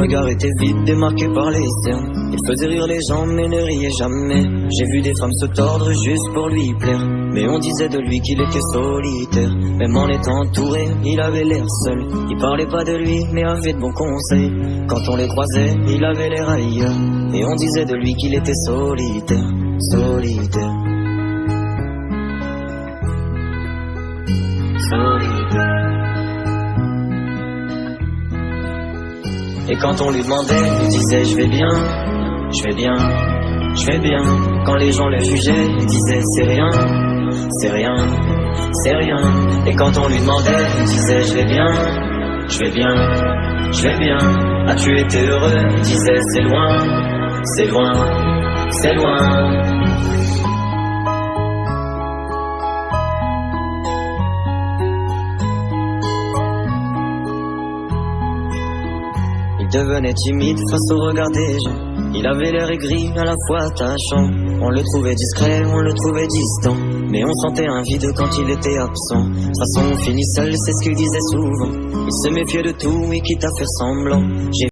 regard était vide, démarqué par les cernes. Il faisait rire les gens mais ne riait jamais. J'ai vu des femmes se tordre juste pour lui plaire, mais on disait de lui qu'il était solitaire. Même en étant entouré, il avait l'air seul. Il parlait pas de lui mais avait de bons conseils. Quand on les croisait, il avait l'air ailleurs, et on disait de lui qu'il était solitaire, solitaire, solitaire. Et quand on lui demandait, il disait je vais bien, je vais bien, je vais bien. Quand les gens le jugeaient, il disait c'est rien, c'est rien, c'est rien. Et quand on lui demandait, il disait je vais bien, je vais bien, je vais bien. As-tu été heureux? Il disait c'est loin, c'est loin, c'est loin. Il devenait timide face au regard des gens. Il avait l'air aigri, à la fois attachant. On le trouvait discret, on le trouvait distant, mais on sentait un vide quand il était absent. De toute façon on finit seul, c'est ce qu'il disait souvent. Il se méfiait de tout et quitte à faire semblant.